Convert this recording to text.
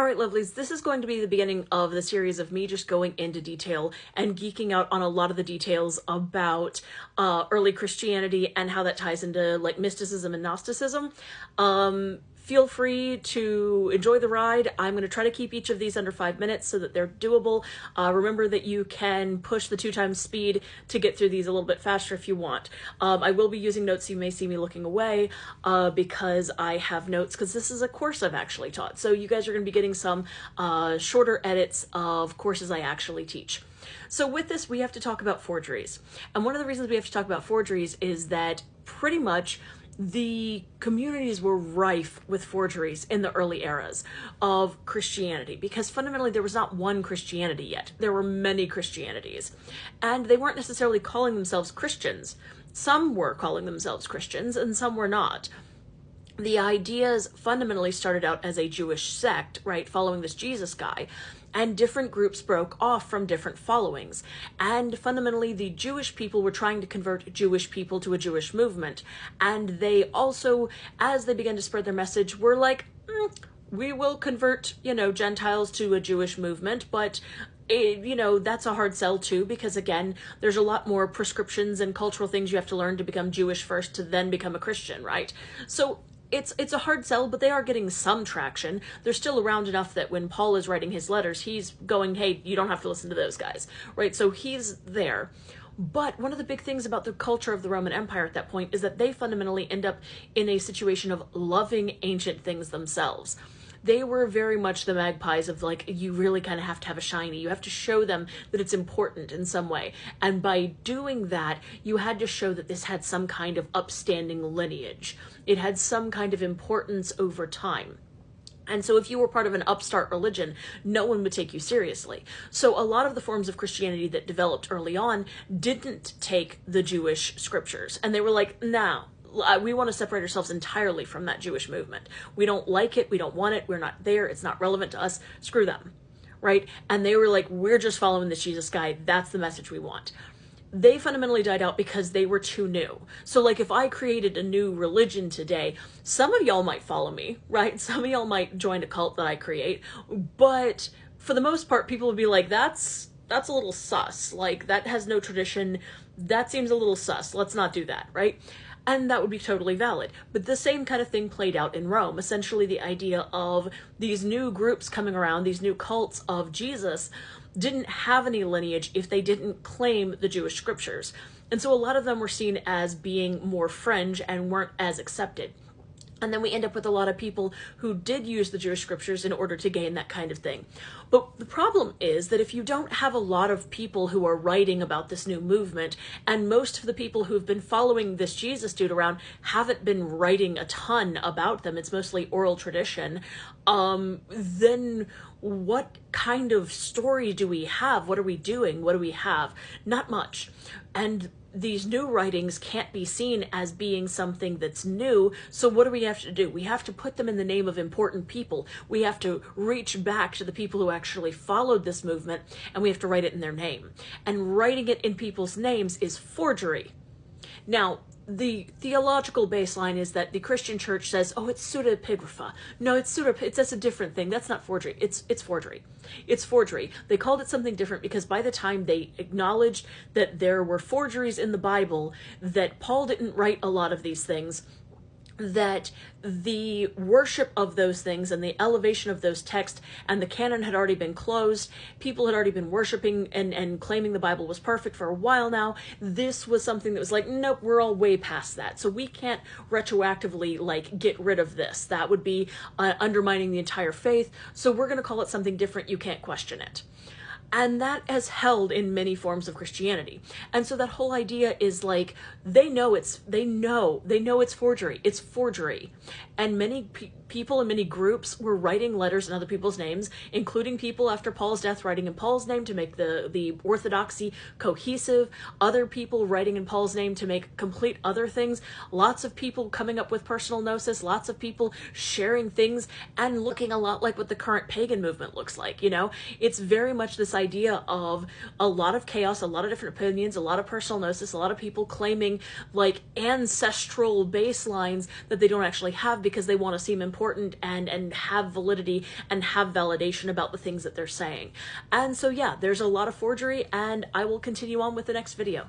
All right, lovelies, this is going to be the beginning of the series of me just going into detail and geeking out on a lot of the details about early Christianity and how that ties into like mysticism and Gnosticism. Feel free to enjoy the ride. I'm going to try to keep each of these under 5 minutes so that they're doable. Remember that you can push the 2 times speed to get through these a little bit faster if you want. I will be using notes, so you may see me looking away because I have notes, because this is a course I've actually taught. So you guys are going to be getting some shorter edits of courses I actually teach. So with this, we have to talk about forgeries. And one of the reasons we have to talk about forgeries is that pretty much the communities were rife with forgeries in the early eras of Christianity, because fundamentally there was not one Christianity yet. There were many Christianities, and they weren't necessarily calling themselves Christians. Some were calling themselves Christians and some were not. The ideas fundamentally started out as a Jewish sect, right, following this Jesus guy, and different groups broke off from different followings. And fundamentally, the Jewish people were trying to convert Jewish people to a Jewish movement. And they also, as they began to spread their message, were like, we will convert, Gentiles to a Jewish movement, but that's a hard sell too, because again, there's a lot more prescriptions and cultural things you have to learn to become Jewish first to then become a Christian, right? So it's a hard sell, but they are getting some traction. They're still around enough that when Paul is writing his letters, he's going, hey, you don't have to listen to those guys, right? So he's there. But one of the big things about the culture of the Roman Empire at that point is that they fundamentally end up in a situation of loving ancient things themselves. They were very much the magpies of like, you really kind of have to have a shiny. You have to show them that it's important in some way. And by doing that, you had to show that this had some kind of upstanding lineage. It had some kind of importance over time. And so if you were part of an upstart religion, no one would take you seriously. So a lot of the forms of Christianity that developed early on didn't take the Jewish scriptures. And they were like, no. We want to separate ourselves entirely from that Jewish movement. We don't like it. We don't want it. We're not there. It's not relevant to us. Screw them, right? And they were like, we're just following this Jesus guy. That's the message we want. They fundamentally died out because they were too new. So like if I created a new religion today, some of y'all might follow me, right? Some of y'all might join a cult that I create. But for the most part, people would be like, that's a little sus. Like that has no tradition. That seems a little sus. Let's not do that, right? And that would be totally valid. But the same kind of thing played out in Rome. Essentially, the idea of these new groups coming around, these new cults of Jesus, didn't have any lineage if they didn't claim the Jewish scriptures. And so a lot of them were seen as being more fringe and weren't as accepted. And then we end up with a lot of people who did use the Jewish scriptures in order to gain that kind of thing. But the problem is that if you don't have a lot of people who are writing about this new movement, and most of the people who've been following this Jesus dude around haven't been writing a ton about them, it's mostly oral tradition, then what kind of story do we have? What are we doing? What do we have? Not much. And these new writings can't be seen as being something that's new. So what do we have to do? We have to put them in the name of important people. We have to reach back to the people who actually followed this movement, and we have to write it in their name. And writing it in people's names is forgery. Now, the theological baseline is that the Christian church says, oh, it's pseudepigrapha. No, it's that's a different thing. That's not forgery. It's forgery. It's forgery. They called it something different because by the time they acknowledged that there were forgeries in the Bible, that Paul didn't write a lot of these things, that the worship of those things and the elevation of those texts and the canon had already been closed. People had already been worshiping and claiming the Bible was perfect for a while now. This was something that was like, nope, we're all way past that. So we can't retroactively like get rid of this. That would be undermining the entire faith. So we're going to call it something different. You can't question it. And that has held in many forms of Christianity. And so that whole idea is like, they know it's forgery. It's forgery. And many people and many groups were writing letters in other people's names, including people after Paul's death writing in Paul's name to make the orthodoxy cohesive, other people writing in Paul's name to make complete other things, lots of people coming up with personal gnosis, lots of people sharing things and looking a lot like what the current pagan movement looks like, It's very much this idea of a lot of chaos, a lot of different opinions, a lot of personal gnosis, a lot of people claiming like ancestral baselines that they don't actually have because they want to seem important and have validity and have validation about the things that they're saying. And so yeah, there's a lot of forgery, and I will continue on with the next video.